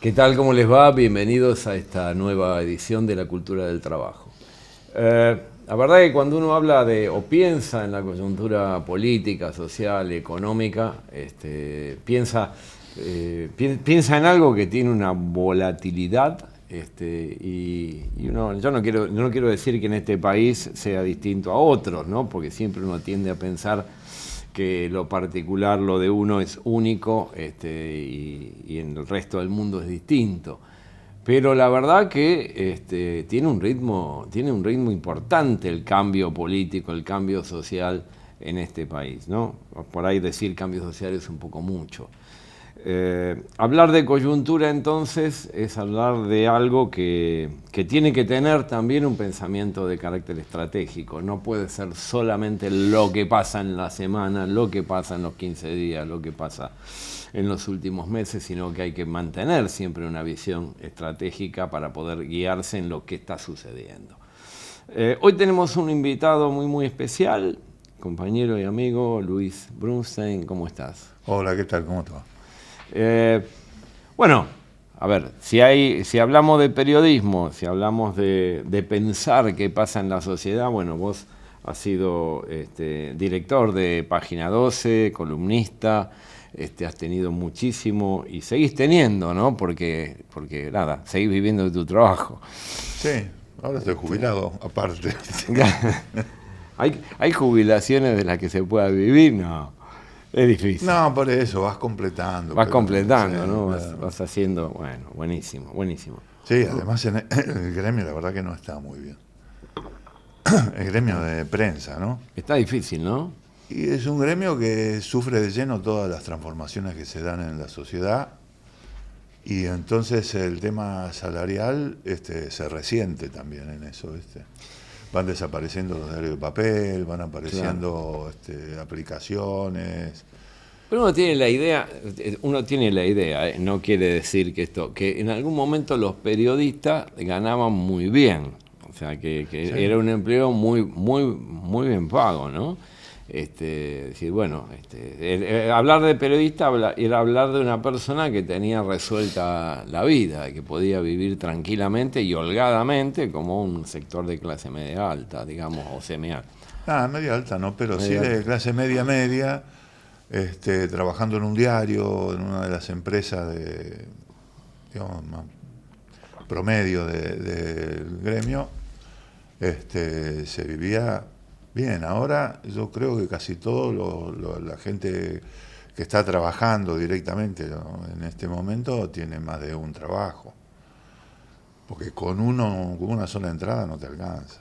¿Qué tal? ¿Cómo les va? Bienvenidos a esta nueva edición de La Cultura del Trabajo. La verdad que cuando uno habla de o piensa en la coyuntura política, social, económica, piensa en algo que tiene una volatilidad yo no quiero decir que en este país sea distinto a otros, ¿no? Porque siempre uno tiende a pensar que lo particular, lo de uno es único y en el resto del mundo es distinto. Pero la verdad que tiene un ritmo importante el cambio político, el cambio social en este país, ¿no? Por ahí decir cambio social es un poco mucho. Hablar de coyuntura entonces es hablar de algo que tiene que tener también un pensamiento de carácter estratégico. No puede ser solamente lo que pasa en la semana, lo que pasa en los 15 días, lo que pasa en los últimos meses, sino que hay que mantener siempre una visión estratégica para poder guiarse en lo que está sucediendo. Hoy tenemos un invitado muy especial, compañero y amigo Luis Brunstein. ¿Cómo estás? Hola, ¿qué tal? ¿Cómo te va? Bueno, a ver, si hablamos de periodismo, si hablamos de pensar qué pasa en la sociedad, bueno, vos has sido director de Página 12, columnista, has tenido muchísimo y seguís teniendo, ¿no? Porque nada, seguís viviendo de tu trabajo. Sí, ahora estoy jubilado, aparte. ¿Hay jubilaciones de las que se pueda vivir? No. Es difícil. No, por eso, vas completando. Vas completando, sí, ¿no? claro. Vas haciendo, bueno, buenísimo. Sí, además en el gremio la verdad que no está muy bien. El gremio de prensa, ¿no? Está difícil, ¿no? Y es un gremio que sufre de lleno todas las transformaciones que se dan en la sociedad. Y entonces el tema salarial se resiente también en eso, ¿viste? Van desapareciendo los diarios de papel, van apareciendo aplicaciones. Pero uno tiene la idea, no quiere decir que en algún momento los periodistas ganaban muy bien, o sea que sí. Era un empleo muy bien pago, ¿no? Decir, bueno, hablar de periodista era hablar de una persona que tenía resuelta la vida, que podía vivir tranquilamente y holgadamente como un sector de clase media alta, digamos, o semi-alta. Media alta no, pero media sí de alta. clase media, trabajando en un diario, en una de las empresas digamos, más promedio del gremio, se vivía bien. Ahora yo creo que casi todo la gente que está trabajando directamente, ¿no?, en este momento tiene más de un trabajo, porque con una sola entrada no te alcanza.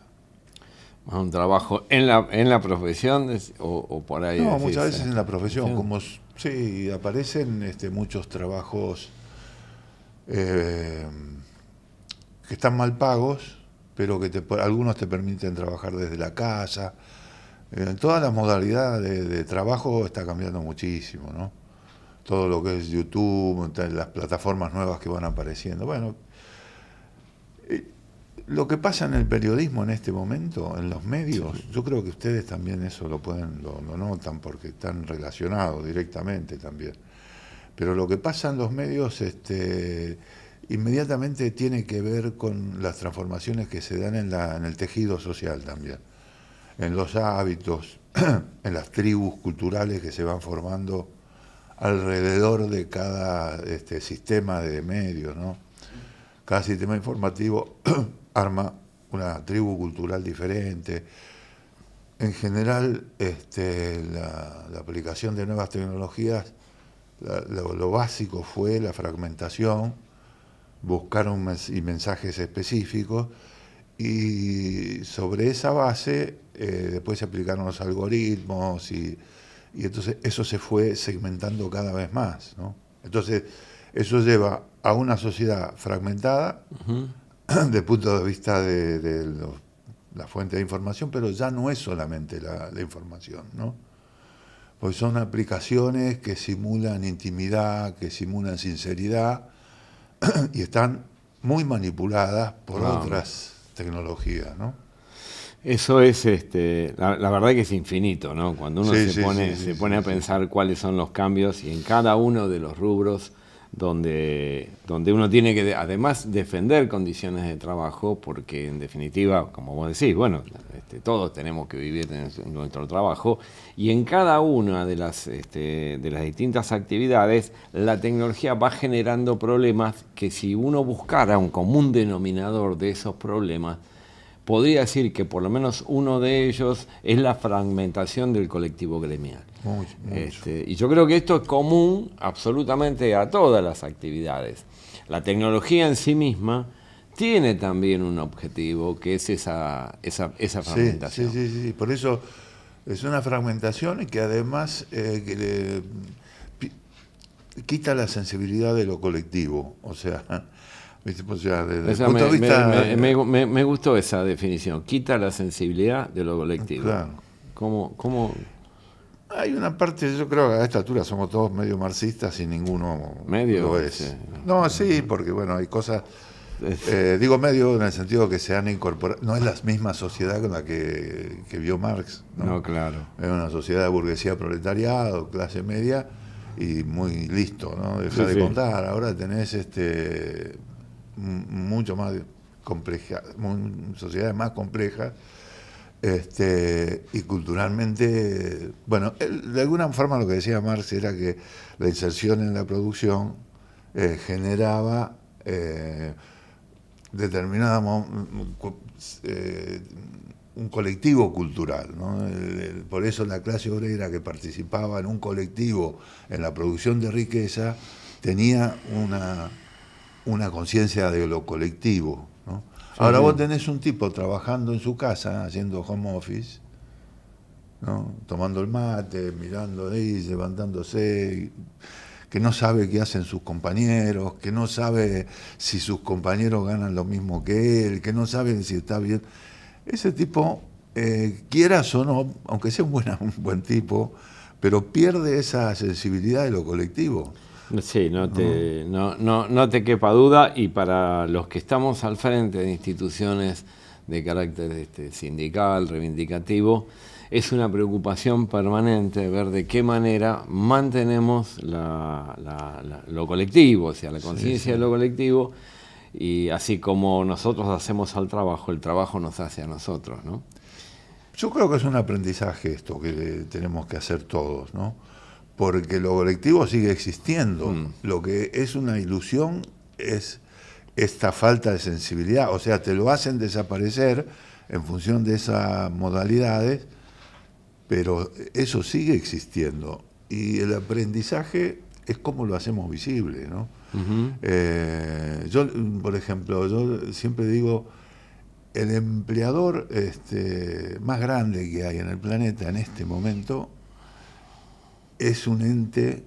Más un trabajo en la profesión o por ahí. No, muchas veces en la profesión, como sí, aparecen muchos trabajos que están mal pagos, pero que algunos te permiten trabajar desde la casa. Todas las modalidades de trabajo está cambiando muchísimo, ¿no? Todo lo que es YouTube, las plataformas nuevas que van apareciendo. Bueno, lo que pasa en el periodismo en este momento, en los medios, sí, yo creo que ustedes también eso lo notan porque están relacionados directamente también. Pero lo que pasa en los medios inmediatamente tiene que ver con las transformaciones que se dan en el tejido social también, en los hábitos, en las tribus culturales que se van formando alrededor de cada sistema de medios, ¿no? Cada sistema informativo arma una tribu cultural diferente. En general, la aplicación de nuevas tecnologías, lo básico fue la fragmentación, buscar mensajes específicos, y sobre esa base después se aplicaron los algoritmos y entonces eso se fue segmentando cada vez más, ¿no? Entonces eso lleva a una sociedad fragmentada, uh-huh, desde el punto de vista de la fuente de información, pero ya no es solamente la información, ¿no? Pues son aplicaciones que simulan intimidad, que simulan sinceridad y están muy manipuladas por otras tecnologías, ¿no? Eso es, la verdad que es infinito, ¿no? Cuando uno se pone a pensar cuáles son los cambios y en cada uno de los rubros donde uno tiene que además defender condiciones de trabajo, porque en definitiva, como vos decís, bueno, todos tenemos que vivir en nuestro trabajo, y en cada una de las distintas actividades la tecnología va generando problemas que, si uno buscara un común denominador de esos problemas, podría decir que por lo menos uno de ellos es la fragmentación del colectivo gremial. Mucho. Y yo creo que esto es común absolutamente a todas las actividades. La tecnología en sí misma tiene también un objetivo, que es esa fragmentación. Sí. Por eso es una fragmentación y que además quita la sensibilidad de lo colectivo. O sea, desde el punto de vista... me gustó esa definición. Quita la sensibilidad de lo colectivo. Claro. ¿Cómo? Hay una parte, yo creo que a esta altura somos todos medio marxistas y ninguno ¿Medio? lo es. Sí. No, sí, porque bueno, hay cosas... digo medio en el sentido que se han incorporado... No es la misma sociedad con la que vio Marx. No, claro. Es una sociedad de burguesía, proletariado, clase media y muy listo, ¿no? Deja de contar. Ahora tenés mucho más compleja, sociedades más complejas, y culturalmente, bueno, de alguna forma lo que decía Marx era que la inserción en la producción generaba un colectivo cultural, ¿no? Por eso la clase obrera que participaba en un colectivo en la producción de riqueza tenía una conciencia de lo colectivo, ¿no? Ahora vos tenés un tipo trabajando en su casa, haciendo home office, ¿no? Tomando el mate, mirando ahí, levantándose, que no sabe qué hacen sus compañeros, que no sabe si sus compañeros ganan lo mismo que él, que no sabe si está bien. Ese tipo, quieras o no, aunque sea un buen tipo, pero pierde esa sensibilidad de lo colectivo. Sí, no te quepa duda, y para los que estamos al frente de instituciones de carácter sindical, reivindicativo, es una preocupación permanente ver de qué manera mantenemos lo colectivo, o sea, la conciencia de lo colectivo, y así como nosotros hacemos al trabajo, el trabajo nos hace a nosotros, ¿no? Yo creo que es un aprendizaje esto que tenemos que hacer todos, ¿no? Porque lo colectivo sigue existiendo. Lo que es una ilusión es esta falta de sensibilidad. O sea, te lo hacen desaparecer en función de esas modalidades, pero eso sigue existiendo. Y el aprendizaje es cómo lo hacemos visible, ¿no? Yo, por ejemplo, yo siempre digo, el empleador más grande que hay en el planeta en este momento es un ente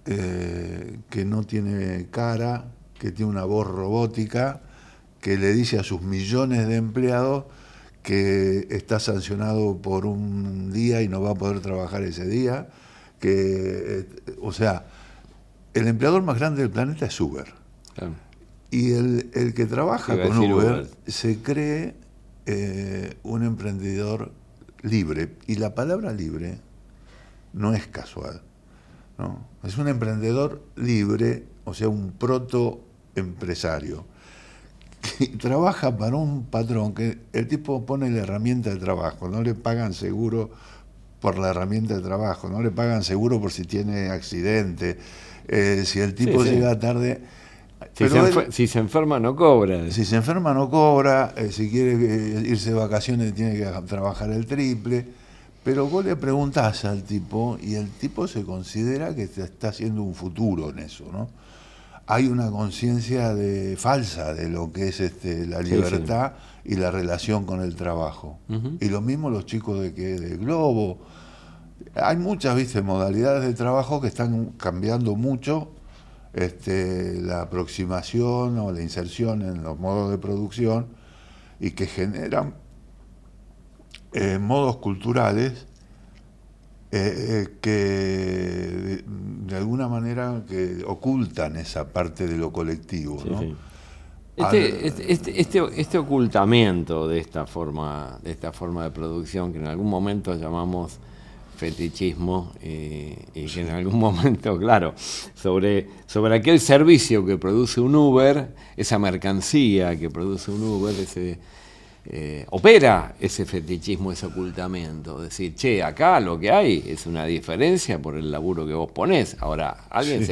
que no tiene cara, que tiene una voz robótica, que le dice a sus millones de empleados que está sancionado por un día y no va a poder trabajar ese día, o sea, el empleador más grande del planeta es Uber. Claro. Y el que trabaja con Uber se cree un emprendedor libre. Y la palabra libre no es casual, ¿no? Es un emprendedor libre, o sea, un protoempresario que trabaja para un patrón que el tipo pone la herramienta de trabajo, no le pagan seguro por la herramienta de trabajo, no le pagan seguro por si tiene accidente, si el tipo llega tarde. Si se enferma no cobra. Si se enferma no cobra, si quiere irse de vacaciones tiene que trabajar el triple. Pero vos le preguntás al tipo y el tipo se considera que está haciendo un futuro en eso, ¿no? Hay una conciencia falsa de lo que es la libertad y la relación con el trabajo. Y lo mismo los chicos de Globo. Hay muchas, modalidades de trabajo que están cambiando mucho la aproximación o la inserción en los modos de producción y que generan modos culturales que de alguna manera que ocultan esa parte de lo colectivo, ¿no? Este ocultamiento de esta forma de producción que en algún momento llamamos fetichismo y que en algún momento, claro, sobre aquel servicio que produce un Uber, esa mercancía que produce un Uber, opera ese fetichismo, ese ocultamiento. Decir, che, acá lo que hay es una diferencia por el laburo que vos ponés. Ahora, alguien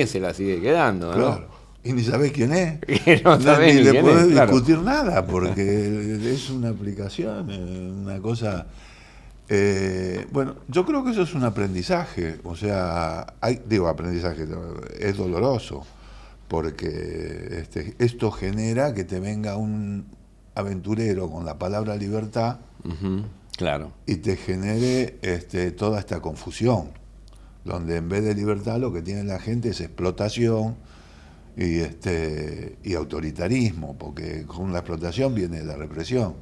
se la sigue quedando, claro. ¿no? Y ni sabés quién es. Que no sabés ni le quién podés es, claro. discutir nada, porque es una aplicación, una cosa. Bueno, yo creo que eso es un aprendizaje. O sea, aprendizaje, es doloroso, porque esto genera que te venga un aventurero con la palabra libertad, claro, y te genere toda esta confusión, donde en vez de libertad lo que tiene la gente es explotación y autoritarismo, porque con la explotación viene la represión.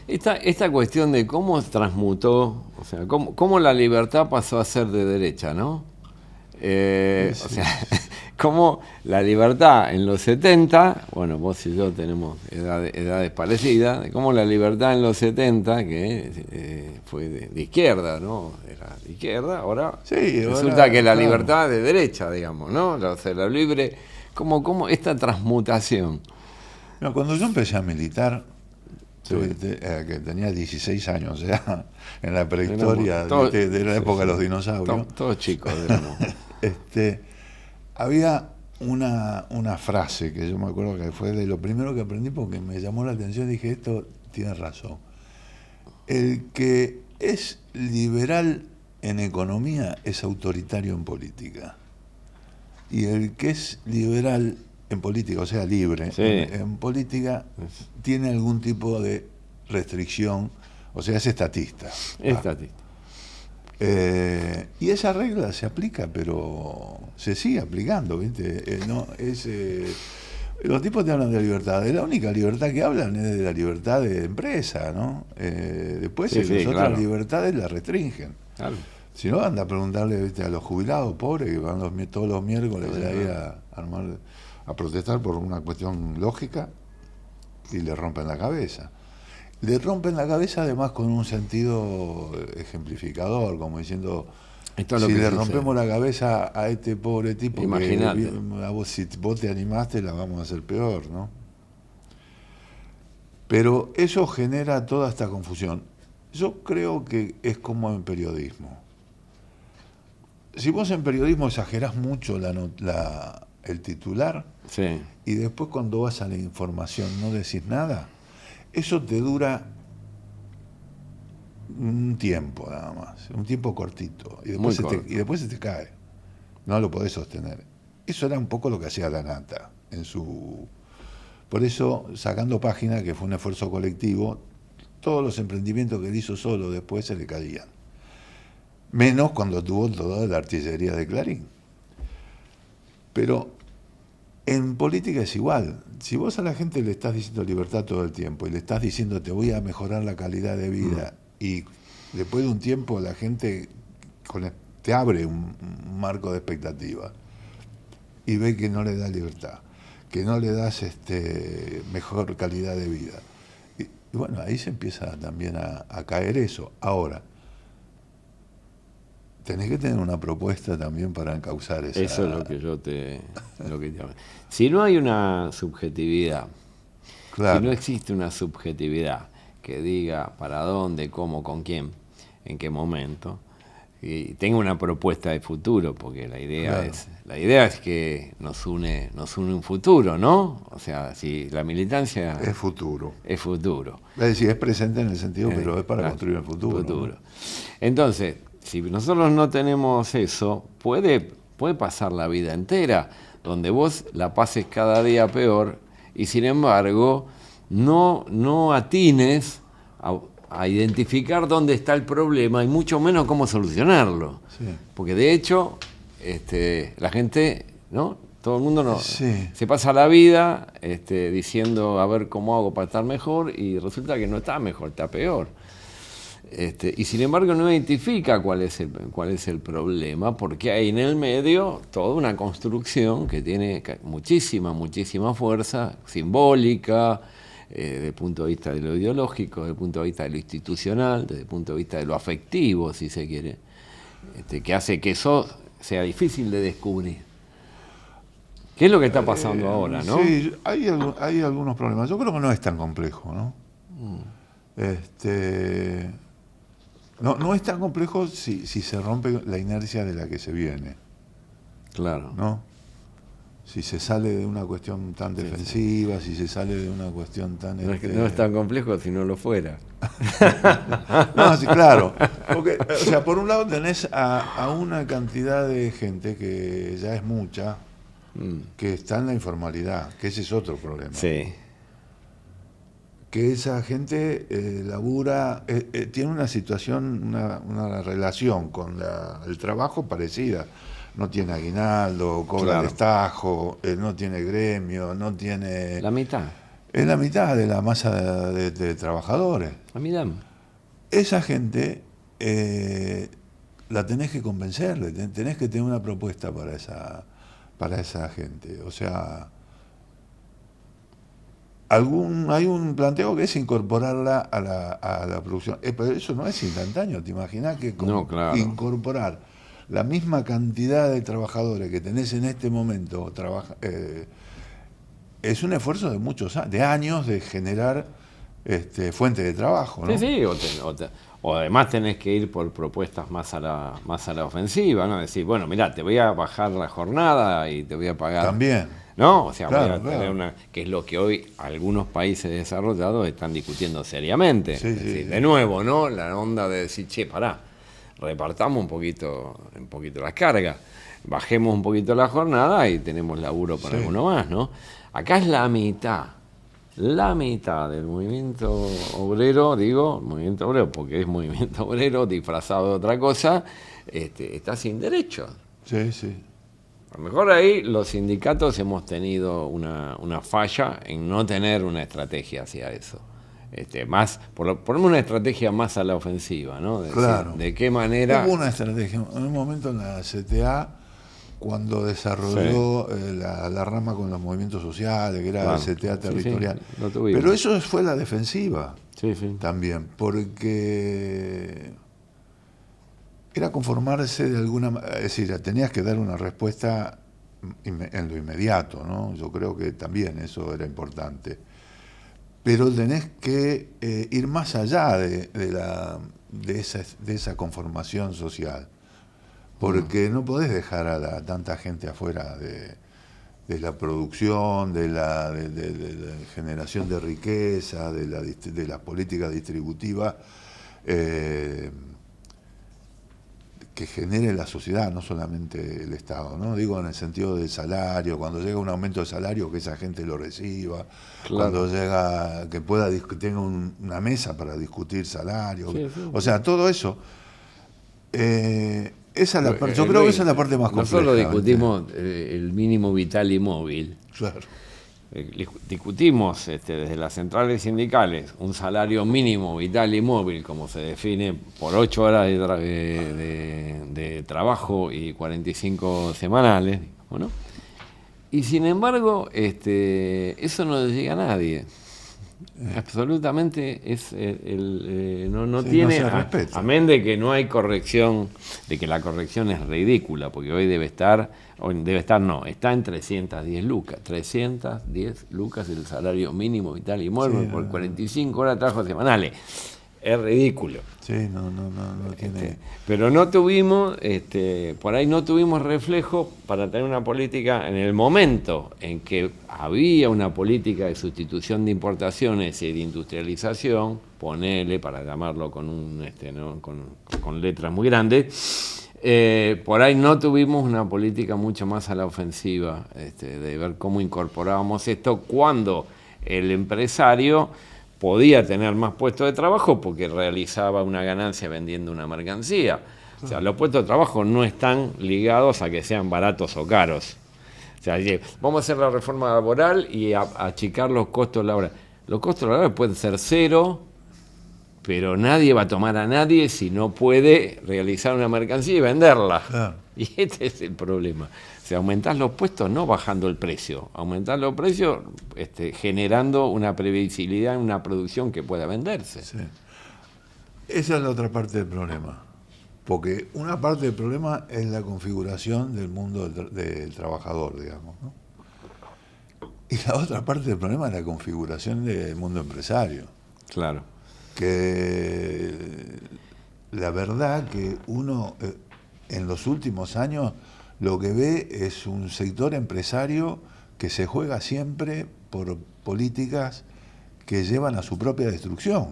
Esta cuestión de cómo transmutó, o sea, cómo la libertad pasó a ser de derecha, ¿no? Sí. O sea, cómo la libertad en los 70, bueno, vos y yo tenemos edades parecidas, de cómo la libertad en los 70, que fue de izquierda, ¿no? Era de izquierda, ahora resulta que la libertad es de derecha, digamos, ¿no? O sea, la libre, ¿cómo esta transmutación? No, cuando yo empecé a militar, que tenía 16 años, o sea, en la prehistoria de la época de los dinosaurios. Todos chicos. Había una frase que yo me acuerdo que fue de lo primero que aprendí porque me llamó la atención. Dije, esto tiene razón. El que es liberal en economía es autoritario en política. Y el que es liberal en política, o sea, libre, en política, tiene algún tipo de restricción, o sea, es estatista. Y esa regla se aplica, pero se sigue aplicando, ¿viste? Los tipos te hablan de libertad, la única libertad que hablan es de la libertad de empresa, ¿no? Después las otras libertades las restringen. Claro. Si no, anda a preguntarle, ¿viste?, a los jubilados pobres que van todos los miércoles ahí a protestar por una cuestión lógica, y le rompen la cabeza. Le rompen la cabeza además con un sentido ejemplificador, como diciendo, si le rompemos la cabeza a este pobre tipo, imagínate, si vos te animaste, la vamos a hacer peor, ¿no? Pero eso genera toda esta confusión. Yo creo que es como en periodismo. Si vos en periodismo exagerás mucho el titular, y después cuando vas a la información no decís nada, eso te dura un tiempo nada más, un tiempo cortito, y después se te cae. No lo podés sostener. Eso era un poco lo que hacía Lanata por eso, sacando página, que fue un esfuerzo colectivo, todos los emprendimientos que él hizo solo después se le caían. Menos cuando tuvo toda la artillería de Clarín. Pero en política es igual. Si vos a la gente le estás diciendo libertad todo el tiempo y le estás diciendo te voy a mejorar la calidad de vida, y después de un tiempo la gente te abre un marco de expectativa y ve que no le da libertad, que no le das mejor calidad de vida. Y bueno, ahí se empieza también a caer eso. Ahora, tenés que tener una propuesta también para encauzar esa... Eso es lo que yo te Si no hay una subjetividad, claro, si no existe una subjetividad que diga para dónde, cómo, con quién, en qué momento, y tenga una propuesta de futuro, porque la idea es que nos une un futuro, ¿no? O sea, si la militancia es futuro. Es futuro. Es decir, es presente en el sentido, pero es para construir el futuro. ¿No? Entonces, si nosotros no tenemos eso, puede pasar la vida entera donde vos la pases cada día peor y sin embargo no atines a identificar dónde está el problema y mucho menos cómo solucionarlo. Sí. Porque de hecho la gente, ¿no? Todo el mundo se pasa la vida diciendo a ver cómo hago para estar mejor, y resulta que no está mejor, está peor. Y sin embargo no identifica cuál es el problema, porque hay en el medio toda una construcción que tiene muchísima fuerza simbólica, desde el punto de vista de lo ideológico, desde el punto de vista de lo institucional, desde el punto de vista de lo afectivo, si se quiere, que hace que eso sea difícil de descubrir. ¿Qué es lo que está pasando ahora, no? Sí, hay algunos problemas. Yo creo que no es tan complejo, ¿no? No es tan complejo si se rompe la inercia de la que se viene. Claro. ¿No? Si se sale de una cuestión tan defensiva, si se sale de una cuestión tan... No es tan complejo si no lo fuera. No, sí, claro. Porque, o sea, por un lado tenés a una cantidad de gente que ya es mucha, que está en la informalidad, que ese es otro problema. Sí. Que esa gente labura, tiene una situación, una relación con el trabajo parecida. No tiene aguinaldo, cobra destajo, no tiene gremio, no tiene... La mitad. Es la mitad de la masa de trabajadores. La mitad. Esa gente la tenés que convencer, tenés que tener una propuesta para esa gente. O sea, hay un planteo que es incorporarla a la producción. Pero eso no es instantáneo, ¿te imaginás que incorporar la misma cantidad de trabajadores que tenés en este momento es un esfuerzo de muchos años de generar fuente de trabajo, ¿no? Sí, o además tenés que ir por propuestas más a la ofensiva, ¿no? Decir, bueno, mirá, te voy a bajar la jornada y te voy a pagar. También. ¿No? O sea, voy a tener que es lo que hoy algunos países desarrollados están discutiendo seriamente. Sí, sí. De nuevo, ¿no? La onda de decir, che, pará, repartamos un poquito las cargas, bajemos un poquito la jornada y tenemos laburo para alguno más, ¿no? Acá es la mitad del movimiento obrero, movimiento obrero, porque es movimiento obrero disfrazado de otra cosa, está sin derechos. Sí, sí. A lo mejor ahí los sindicatos hemos tenido una falla en no tener una estrategia hacia eso. Ponerme una estrategia más a la ofensiva, ¿no? Claro. ¿De qué manera? Hubo una estrategia. En un momento en la CTA, cuando desarrolló la rama con los movimientos sociales, que era la CTA territorial. Sí, pero eso fue la defensiva también, porque era conformarse de alguna manera, es decir, tenías que dar una respuesta en lo inmediato, ¿no? Yo creo que también eso era importante. Pero tenés que ir más allá de esa conformación social, porque no podés dejar a tanta gente afuera de la producción, de la generación de riqueza, de la política distributiva que genere la sociedad, no solamente el Estado, ¿no? Digo en el sentido del salario, cuando llega un aumento de salario, que esa gente lo reciba, cuando llega, que tenga una mesa para discutir salario, o sea, todo eso. Yo creo que esa es la parte más compleja. Nosotros discutimos el mínimo vital y móvil. Claro. Discutimos desde las centrales sindicales un salario mínimo vital y móvil, como se define, por 8 horas de trabajo y 45 semanales, ¿no? Y sin embargo, eso no le llega a nadie. Absolutamente no tiene, amén de que no hay corrección, de que la corrección es ridícula, porque hoy está en 310 lucas. 310 lucas el salario mínimo vital y móvil por 45 horas de trabajo semanales. Es ridículo. Sí, no tiene... Pero no tuvimos, por ahí no tuvimos reflejo para tener una política en el momento en que había una política de sustitución de importaciones y de industrialización, ponele, para llamarlo con letras muy grandes, por ahí no tuvimos una política mucho más a la ofensiva, de ver cómo incorporábamos esto cuando el empresario podía tener más puestos de trabajo porque realizaba una ganancia vendiendo una mercancía. O sea, los puestos de trabajo no están ligados a que sean baratos o caros. O sea, vamos a hacer la reforma laboral y achicar los costos laborales. Los costos laborales pueden ser cero pero nadie va a tomar a nadie si no puede realizar una mercancía y venderla. Claro. Y este es el problema. O sea, aumentar los puestos no bajando el precio, aumentar los precios generando una previsibilidad en una producción que pueda venderse. Sí. Esa es la otra parte del problema. Porque una parte del problema es la configuración del mundo del trabajador, digamos, ¿no? Y la otra parte del problema es la configuración del mundo empresario. Claro. Que la verdad que uno en los últimos años lo que ve es un sector empresario que se juega siempre por políticas que llevan a su propia destrucción,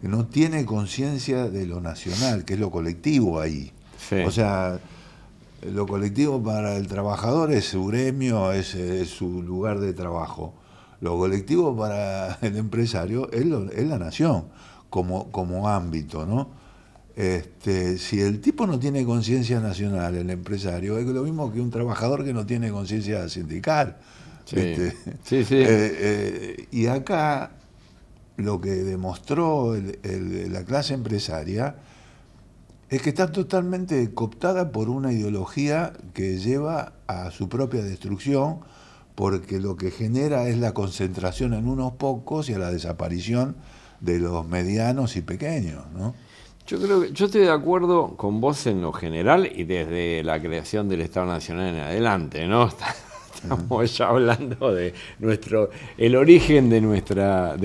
que no tiene conciencia de lo nacional, que es lo colectivo ahí. Sí. O sea, lo colectivo para el trabajador es su gremio, es su lugar de trabajo. Lo colectivo para el empresario es la nación como ámbito, ¿no? Si el tipo no tiene conciencia nacional, el empresario, es lo mismo que un trabajador que no tiene conciencia sindical. Sí. Sí. Y acá lo que demostró la clase empresaria es que está totalmente cooptada por una ideología que lleva a su propia destrucción, porque lo que genera es la concentración en unos pocos y a la desaparición de los medianos y pequeños, ¿no? Yo estoy de acuerdo con vos en lo general y desde la creación del Estado Nacional en adelante, ¿no? Estamos ya hablando de el origen de nuestra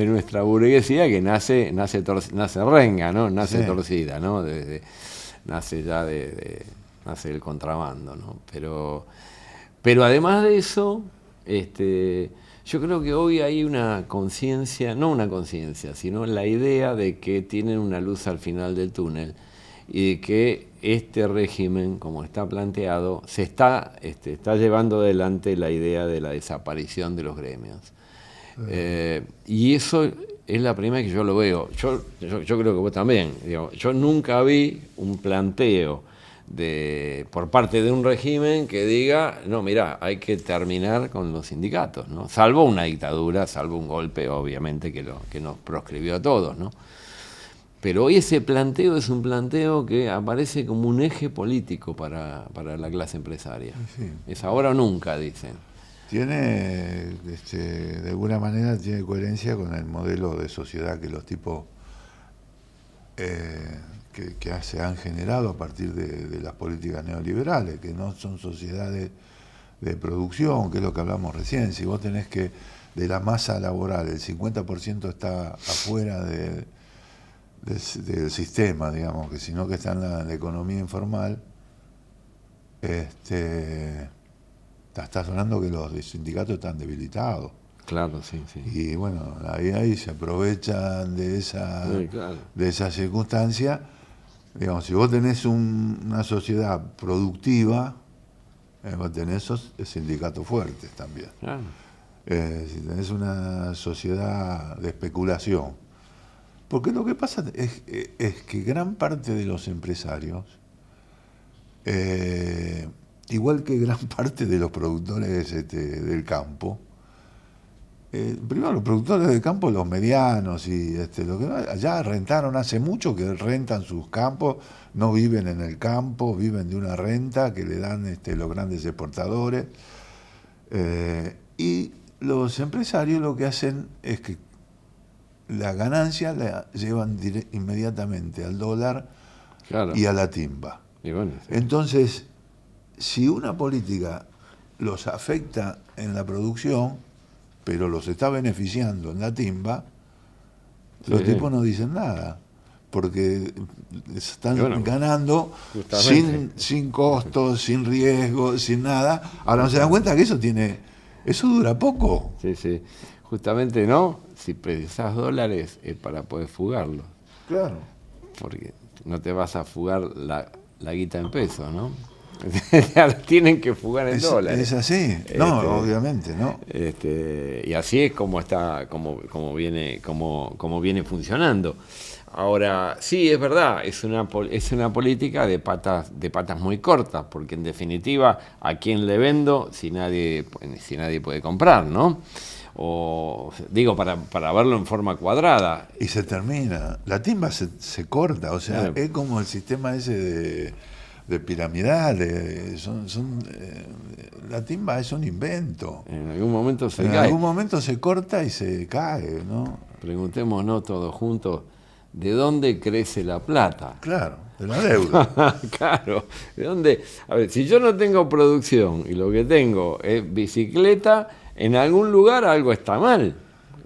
burguesía, que nace renga, ¿no? Nace torcida, ¿no? Nace el contrabando, ¿no? Pero además de eso, yo creo que hoy hay una conciencia, no una conciencia, sino la idea de que tienen una luz al final del túnel y de que este régimen, como está planteado, se está llevando adelante la idea de la desaparición de los gremios. Y eso es la primera que yo lo veo. Yo creo que vos también. Digo, yo nunca vi un planteo por parte de un régimen que diga, no, mira, hay que terminar con los sindicatos, ¿no? Salvo una dictadura, salvo un golpe, obviamente, que nos proscribió a todos, ¿no? Pero hoy ese planteo es un planteo que aparece como un eje político para la clase empresaria. Sí. Es ahora o nunca, dicen. Tiene, de alguna manera, tiene coherencia con el modelo de sociedad que los tipos que se han generado a partir de las políticas neoliberales, que no son sociedades de producción, que es lo que hablamos recién. Si vos tenés que de la masa laboral el 50% está afuera del sistema, digamos, que sino que está en la economía informal, estás hablando que los sindicatos están debilitados. Claro, sí. Y bueno, ahí se aprovechan de esa circunstancia. Digamos, si vos tenés una sociedad productiva, vos tenés sindicatos fuertes también. Claro. Si tenés una sociedad de especulación. Porque lo que pasa es que gran parte de los empresarios, igual que gran parte de los productores del campo, primero los productores del campo, los medianos, y allá rentaron hace mucho que rentan sus campos, no viven en el campo, viven de una renta que le dan los grandes exportadores. Y los empresarios lo que hacen es que la ganancia la llevan inmediatamente al dólar, claro, y a la timba. Y bueno, sí. Entonces, si una política los afecta en la producción, pero los está beneficiando en la timba, los tipos no dicen nada, porque están ganando sin costos, sin riesgo, sin nada. Ahora no se dan cuenta que eso dura poco. Sí. Justamente, ¿no? Si precisás dólares es para poder fugarlos. Claro. Porque no te vas a fugar la guita en pesos, ¿no? Tienen que fugar en dólares. Es así. No, obviamente, ¿no? Y así es como viene funcionando. Ahora, sí, es verdad, es una política de patas muy cortas, porque en definitiva, ¿a quién le vendo si nadie puede comprar, ¿no? o digo, para verlo en forma cuadrada. Y se termina. La timba se corta, o sea, es como el sistema ese de piramidal. La timba es un invento. En algún momento se En cae. algún momento se corta y se cae, ¿no? Preguntémonos todos juntos, ¿de dónde crece la plata? Claro, de la deuda. Claro, ¿de dónde? A ver, si yo no tengo producción y lo que tengo es bicicleta, en algún lugar algo está mal.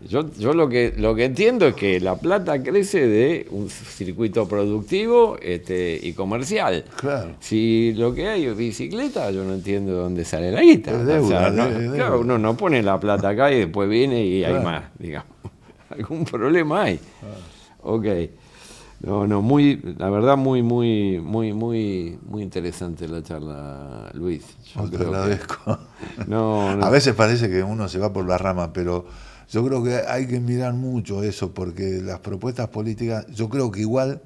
Yo lo que entiendo es que la plata crece de un circuito productivo y comercial. Claro. Si lo que hay es bicicleta, yo no entiendo de dónde sale la guita. Es deuda, Claro, uno no pone la plata acá y después viene y hay más, digamos. Algún problema hay. Ok. No, la verdad muy interesante la charla, Luis. Yo te agradezco. No. A veces parece que uno se va por la rama, pero yo creo que hay que mirar mucho eso, porque las propuestas políticas, yo creo que igual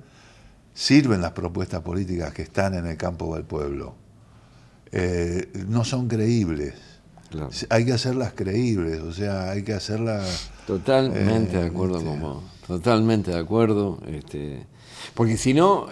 sirven las propuestas políticas que están en el campo del pueblo. No son creíbles. Claro. Hay que hacerlas creíbles, o sea, hay que hacerlas... Totalmente de acuerdo con vos, totalmente de acuerdo. Porque si no,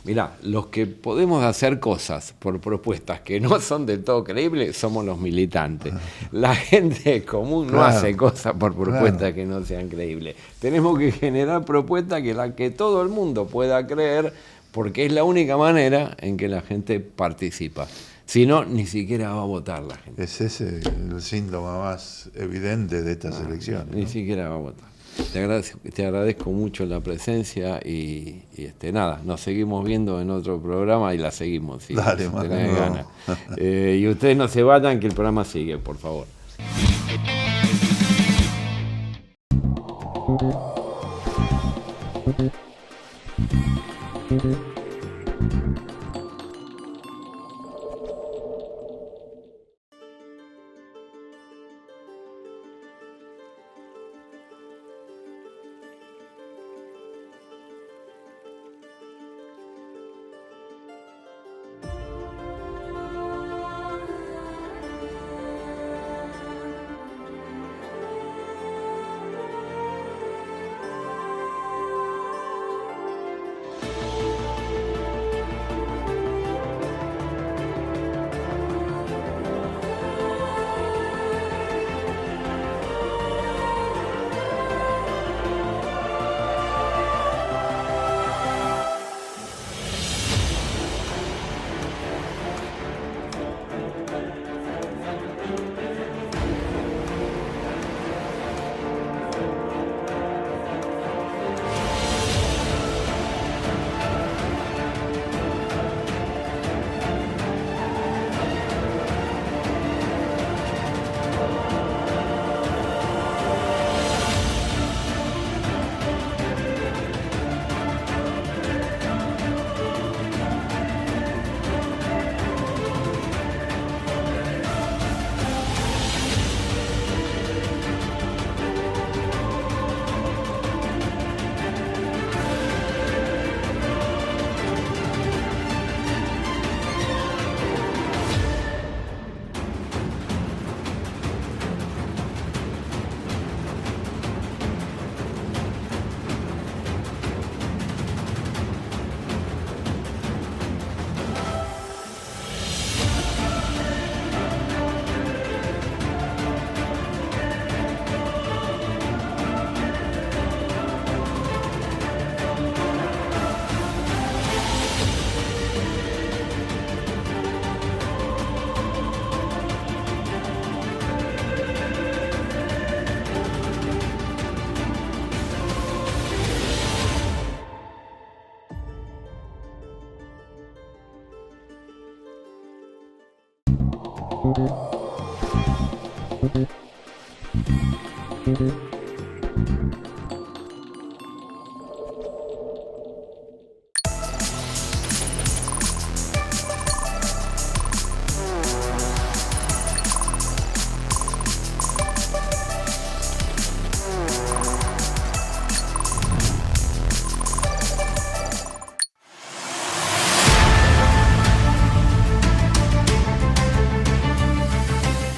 mirá, los que podemos hacer cosas por propuestas que no son del todo creíbles somos los militantes. La gente común no hace cosas por propuestas que no sean creíbles. Tenemos que generar propuestas que todo el mundo pueda creer, porque es la única manera en que la gente participa. Si no, ni siquiera va a votar la gente. Es ese el síntoma más evidente de estas elecciones. Ni siquiera va a votar. Te agradezco mucho la presencia y nada, nos seguimos viendo en otro programa y la seguimos. Si Dale, tenés ganas. Y ustedes no se vayan, que el programa sigue, por favor.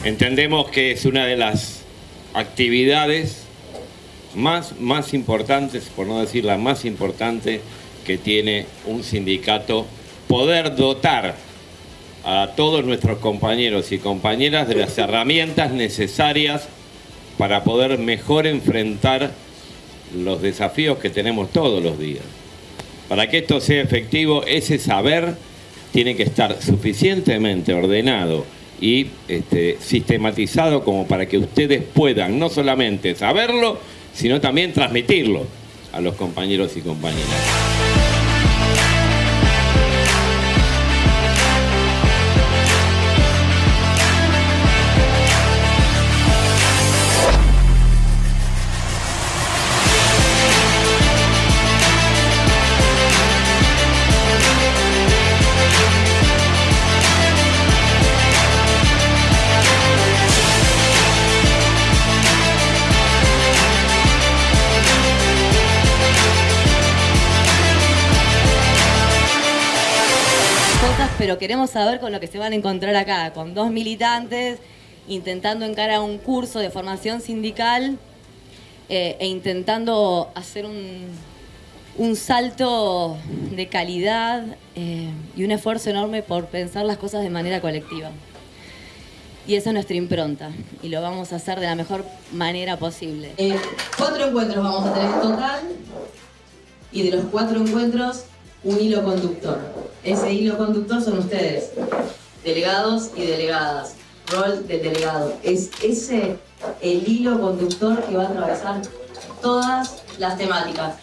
Entendemos que es una de las actividades más importantes, por no decir la más importante que tiene un sindicato, poder dotar a todos nuestros compañeros y compañeras de las herramientas necesarias para poder mejor enfrentar los desafíos que tenemos todos los días. Para que esto sea efectivo, ese saber tiene que estar suficientemente ordenado y sistematizado como para que ustedes puedan no solamente saberlo, sino también transmitirlo a los compañeros y compañeras. Pero queremos saber con lo que se van a encontrar acá, con 2 militantes intentando encarar un curso de formación sindical e intentando hacer un salto de calidad y un esfuerzo enorme por pensar las cosas de manera colectiva. Y esa es nuestra impronta y lo vamos a hacer de la mejor manera posible. 4 encuentros vamos a tener en total y de los 4 encuentros un hilo conductor. Ese hilo conductor son ustedes, delegados y delegadas, rol del delegado. Es ese el hilo conductor que va a atravesar todas las temáticas.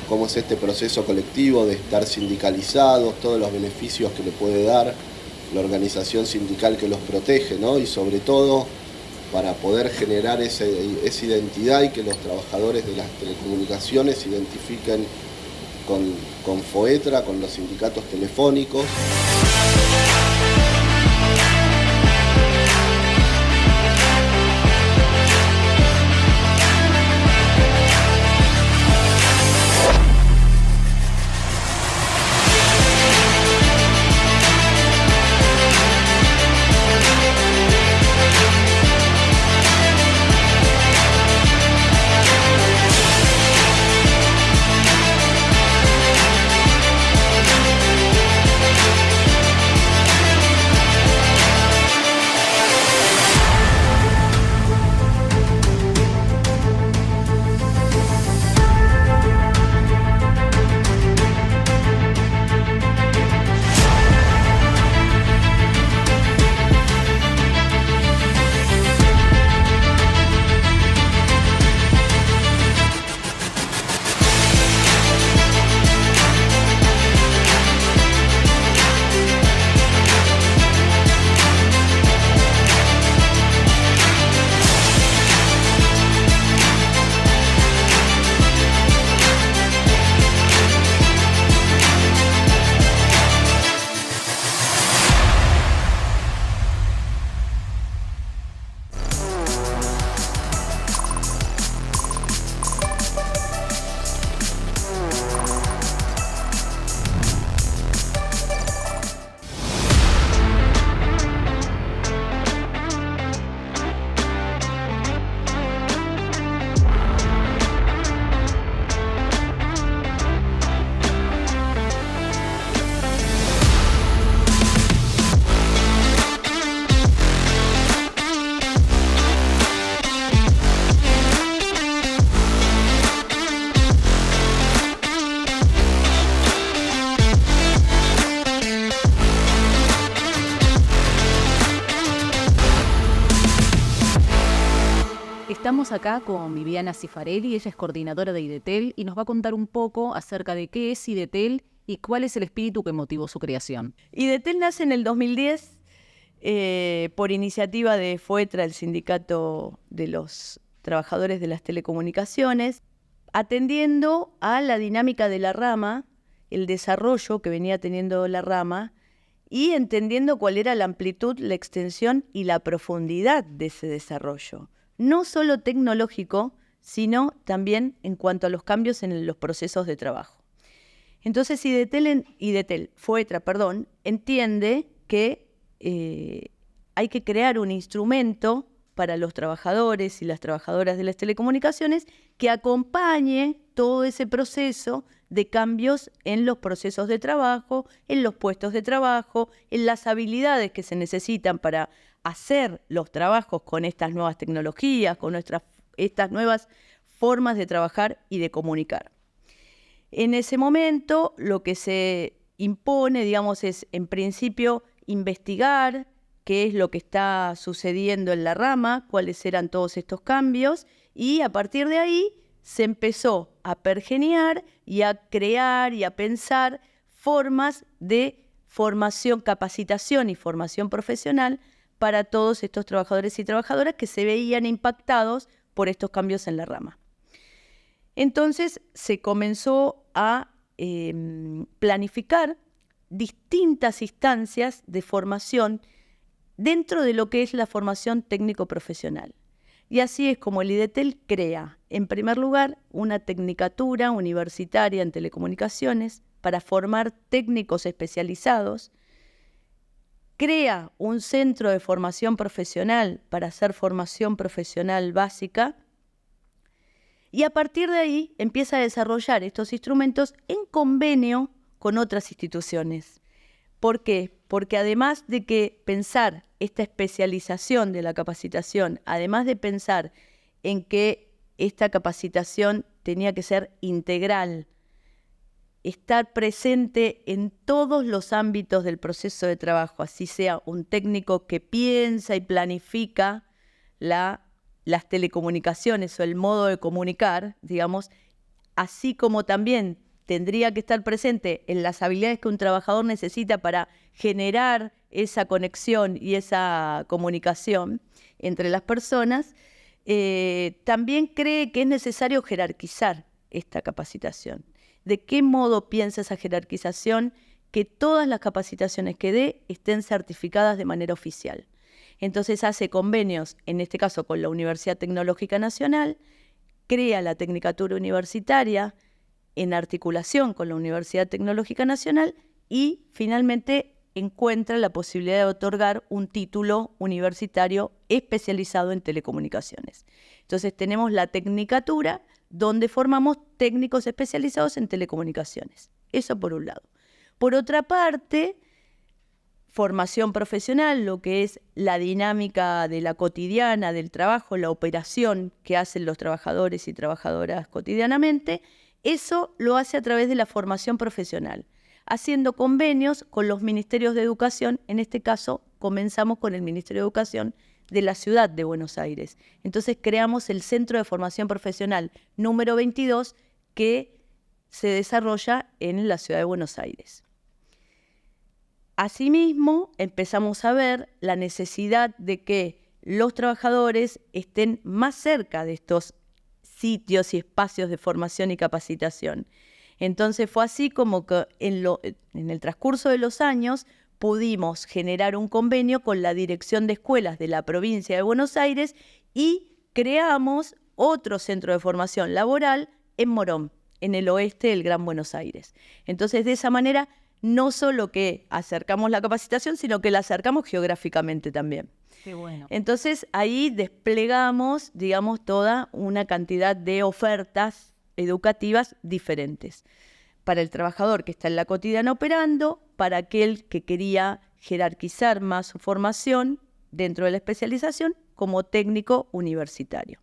Cómo es este proceso colectivo de estar sindicalizados, todos los beneficios que le puede dar la organización sindical que los protege, ¿no? Y sobre todo para poder generar esa identidad y que los trabajadores de las telecomunicaciones se identifiquen con FOETRA, con los sindicatos telefónicos. Estamos acá con Viviana Cifarelli, ella es coordinadora de IDETEL y nos va a contar un poco acerca de qué es IDETEL ¿Y cuál es el espíritu que motivó su creación? IDETEL nace en el 2010 por iniciativa de FOETRA, el Sindicato de los Trabajadores de las Telecomunicaciones, atendiendo a la dinámica de la rama, el desarrollo que venía teniendo la rama y entendiendo cuál era la amplitud, la extensión y la profundidad de ese desarrollo. No solo tecnológico, sino también en cuanto a los cambios en los procesos de trabajo. Entonces FOETRA, entiende que hay que crear un instrumento para los trabajadores y las trabajadoras de las telecomunicaciones que acompañe todo ese proceso de cambios en los procesos de trabajo, en los puestos de trabajo, en las habilidades que se necesitan para hacer los trabajos con estas nuevas tecnologías, con estas nuevas formas de trabajar y de comunicar. En ese momento lo que se impone, digamos, es en principio investigar qué es lo que está sucediendo en la rama, cuáles eran todos estos cambios, y a partir de ahí se empezó a pergeñar y a crear y a pensar formas de formación, capacitación y formación profesional para todos estos trabajadores y trabajadoras que se veían impactados por estos cambios en la rama. Entonces se comenzó a planificar distintas instancias de formación dentro de lo que es la formación técnico-profesional. Y así es como el IDETEL crea, en primer lugar, una tecnicatura universitaria en telecomunicaciones para formar técnicos especializados, crea un centro de formación profesional para hacer formación profesional básica y a partir de ahí empieza a desarrollar estos instrumentos en convenio con otras instituciones. ¿Por qué? Porque además de que pensar esta especialización de la capacitación, además de pensar en que esta capacitación tenía que ser integral, estar presente en todos los ámbitos del proceso de trabajo, así sea un técnico que piensa y planifica las telecomunicaciones o el modo de comunicar, digamos, así como también tendría que estar presente en las habilidades que un trabajador necesita para generar esa conexión y esa comunicación entre las personas, también cree que es necesario jerarquizar esta capacitación. ¿De qué modo piensa esa jerarquización? Que todas las capacitaciones que dé estén certificadas de manera oficial. Entonces hace convenios, en este caso con la Universidad Tecnológica Nacional, crea la Tecnicatura Universitaria en articulación con la Universidad Tecnológica Nacional y finalmente encuentra la posibilidad de otorgar un título universitario especializado en telecomunicaciones. Entonces tenemos la Tecnicatura donde formamos técnicos especializados en telecomunicaciones. Eso por un lado. Por otra parte, formación profesional, lo que es la dinámica de la cotidiana, del trabajo, la operación que hacen los trabajadores y trabajadoras cotidianamente, eso lo hace a través de la formación profesional, haciendo convenios con los ministerios de educación. En este caso, comenzamos con el Ministerio de Educación de la Ciudad de Buenos Aires. Entonces creamos el Centro de Formación Profesional número 22 que se desarrolla en la Ciudad de Buenos Aires. Asimismo, empezamos a ver la necesidad de que los trabajadores estén más cerca de estos sitios y espacios de formación y capacitación. Entonces fue así como que en el transcurso de los años pudimos generar un convenio con la Dirección de Escuelas de la provincia de Buenos Aires y creamos otro centro de formación laboral en Morón, en el oeste del Gran Buenos Aires. Entonces, de esa manera, no solo que acercamos la capacitación, sino que la acercamos geográficamente también. Qué bueno. Entonces, ahí desplegamos, digamos, toda una cantidad de ofertas educativas diferentes. Para el trabajador que está en la cotidiana operando, para aquel que quería jerarquizar más su formación dentro de la especialización como técnico universitario.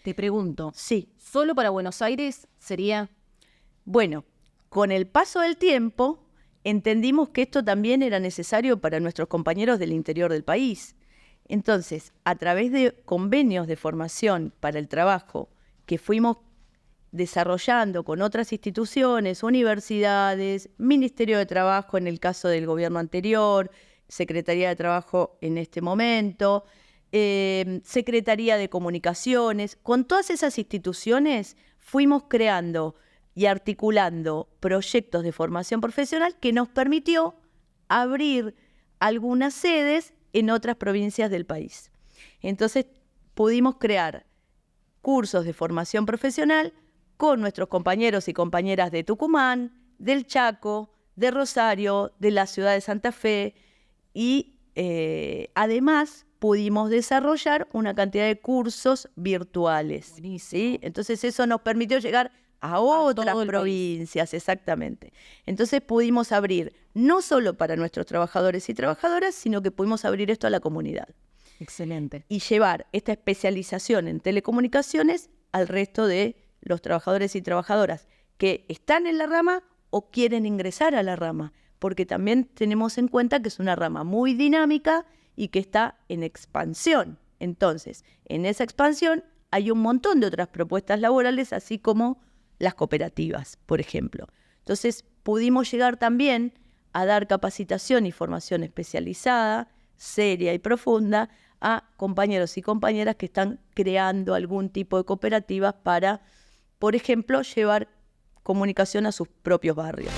Te pregunto, Sí. ¿solo para Buenos Aires sería? Bueno, con el paso del tiempo entendimos que esto también era necesario para nuestros compañeros del interior del país. Entonces, a través de convenios de formación para el trabajo que fuimos desarrollando con otras instituciones, universidades, Ministerio de Trabajo en el caso del gobierno anterior, Secretaría de Trabajo en este momento, Secretaría de Comunicaciones. Con todas esas instituciones fuimos creando y articulando proyectos de formación profesional que nos permitió abrir algunas sedes en otras provincias del país. Entonces pudimos crear cursos de formación profesional con nuestros compañeros y compañeras de Tucumán, del Chaco, de Rosario, de la ciudad de Santa Fe y además pudimos desarrollar una cantidad de cursos virtuales. ¿Sí? Entonces eso nos permitió llegar a otras provincias, exactamente. Entonces pudimos abrir, no solo para nuestros trabajadores y trabajadoras, sino que pudimos abrir esto a la comunidad. Excelente. Y llevar esta especialización en telecomunicaciones al resto de los trabajadores y trabajadoras que están en la rama o quieren ingresar a la rama, porque también tenemos en cuenta que es una rama muy dinámica y que está en expansión. Entonces, en esa expansión hay un montón de otras propuestas laborales, así como las cooperativas, por ejemplo. Entonces, pudimos llegar también a dar capacitación y formación especializada, seria y profunda, a compañeros y compañeras que están creando algún tipo de cooperativas para, por ejemplo, llevar comunicación a sus propios barrios.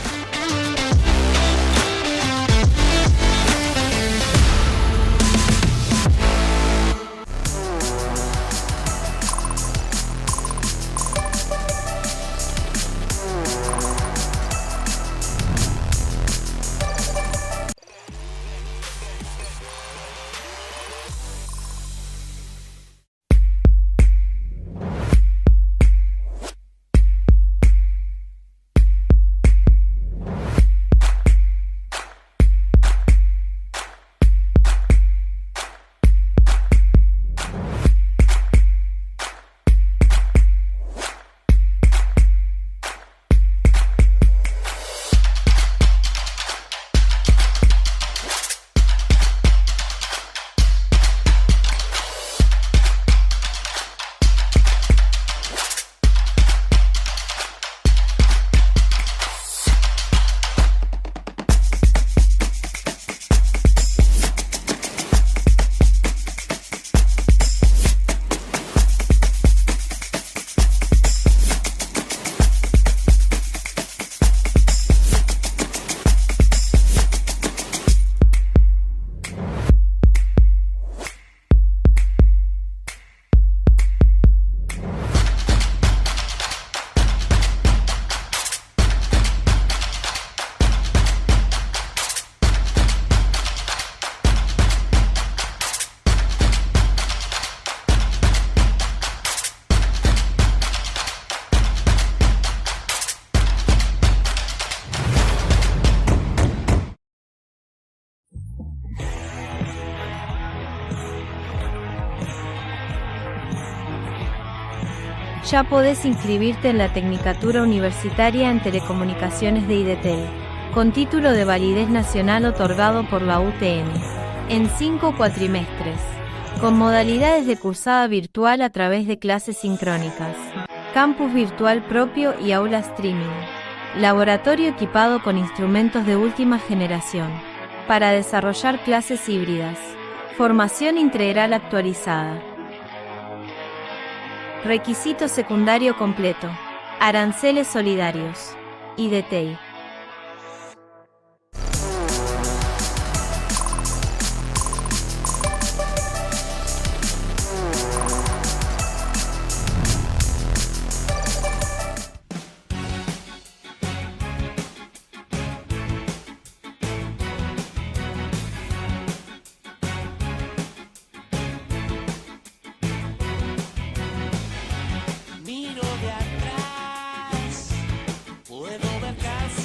Ya podés inscribirte en la Tecnicatura Universitaria en Telecomunicaciones de IDETEL, con título de validez nacional otorgado por la UTN, en 5 cuatrimestres, con modalidades de cursada virtual a través de clases sincrónicas, campus virtual propio y aula streaming, laboratorio equipado con instrumentos de última generación, para desarrollar clases híbridas, formación integral actualizada. Requisito secundario completo. Aranceles solidarios. IDETEL. Miro de atrás, puedo ver casi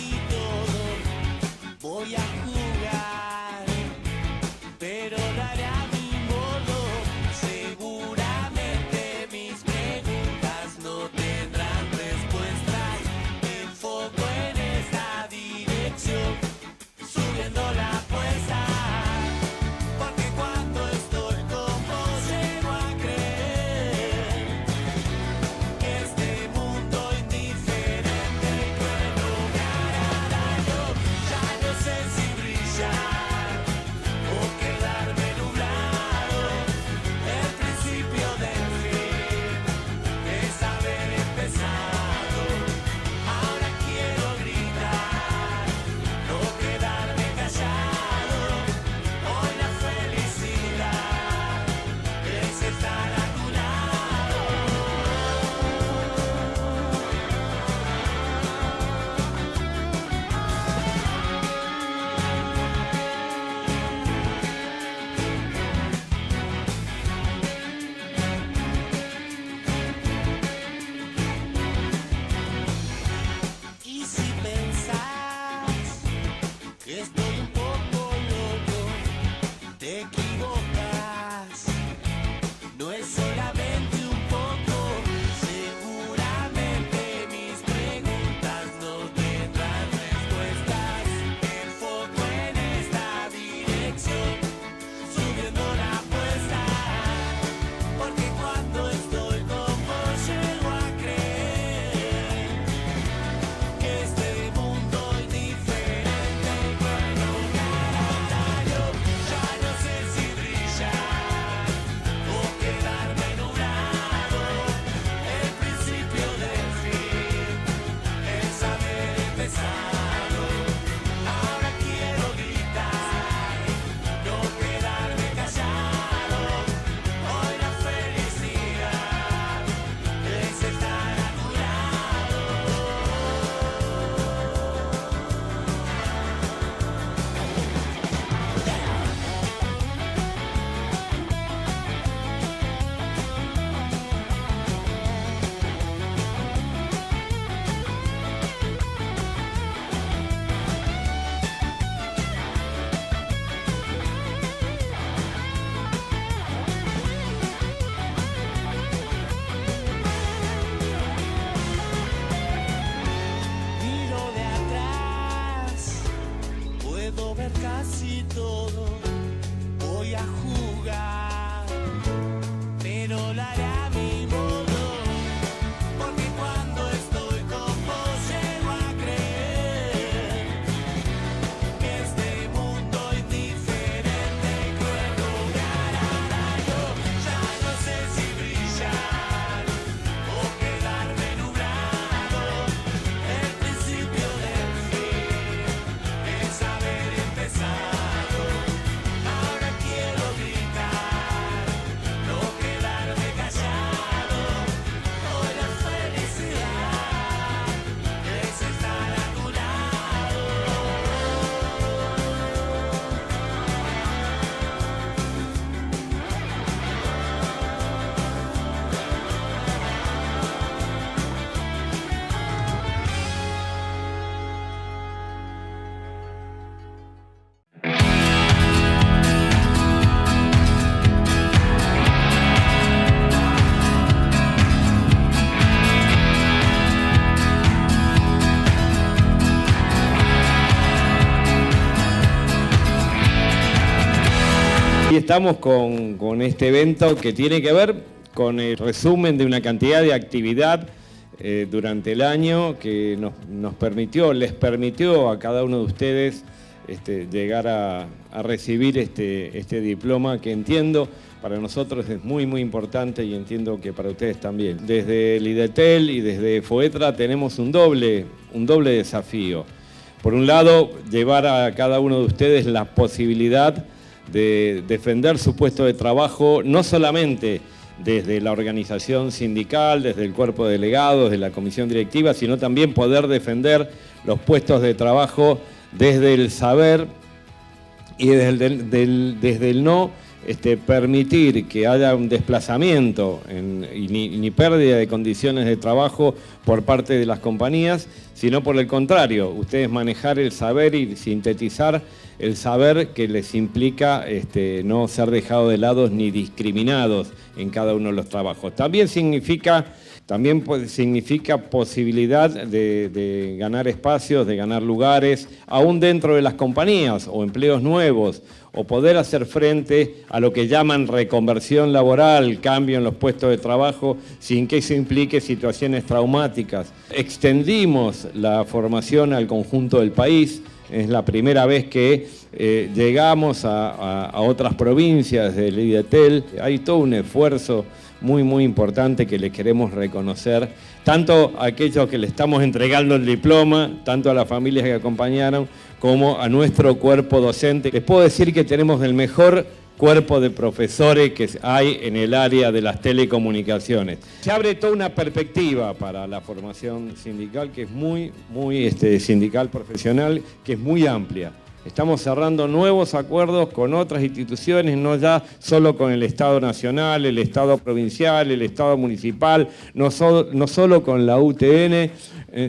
Y estamos con este evento que tiene que ver con el resumen de una cantidad de actividad durante el año que les permitió a cada uno de ustedes llegar a recibir este diploma que entiendo para nosotros es muy muy importante y entiendo que para ustedes también. Desde el IDETEL y desde FOETRA tenemos un doble desafío. Por un lado, llevar a cada uno de ustedes la posibilidad de defender su puesto de trabajo, no solamente desde la organización sindical, desde el cuerpo de delegados, de la comisión directiva, sino también poder defender los puestos de trabajo desde el saber y desde el no permitir que haya un desplazamiento ni pérdida de condiciones de trabajo por parte de las compañías, sino por el contrario, ustedes manejar el saber y sintetizar el saber que les implica no ser dejados de lado ni discriminados en cada uno de los trabajos. También significa posibilidad de ganar espacios, de ganar lugares, aún dentro de las compañías o empleos nuevos, o poder hacer frente a lo que llaman reconversión laboral, cambio en los puestos de trabajo, sin que eso implique situaciones traumáticas. Extendimos la formación al conjunto del país. Es la primera vez que llegamos a otras provincias del IDETEL. Hay todo un esfuerzo muy, muy importante que les queremos reconocer, tanto a aquellos que le estamos entregando el diploma, tanto a las familias que acompañaron, como a nuestro cuerpo docente. Les puedo decir que tenemos el mejor cuerpo de profesores que hay en el área de las telecomunicaciones. Se abre toda una perspectiva para la formación sindical que es muy, muy sindical profesional, que es muy amplia. Estamos cerrando nuevos acuerdos con otras instituciones, no ya solo con el Estado Nacional, el Estado Provincial, el Estado Municipal, no solo con la UTN,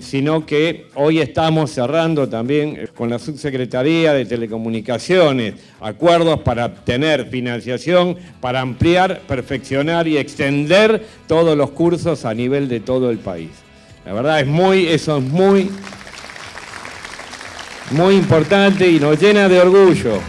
sino que hoy estamos cerrando también con la Subsecretaría de Telecomunicaciones acuerdos para tener financiación, para ampliar, perfeccionar y extender todos los cursos a nivel de todo el país. La verdad eso es muy importante y nos llena de orgullo.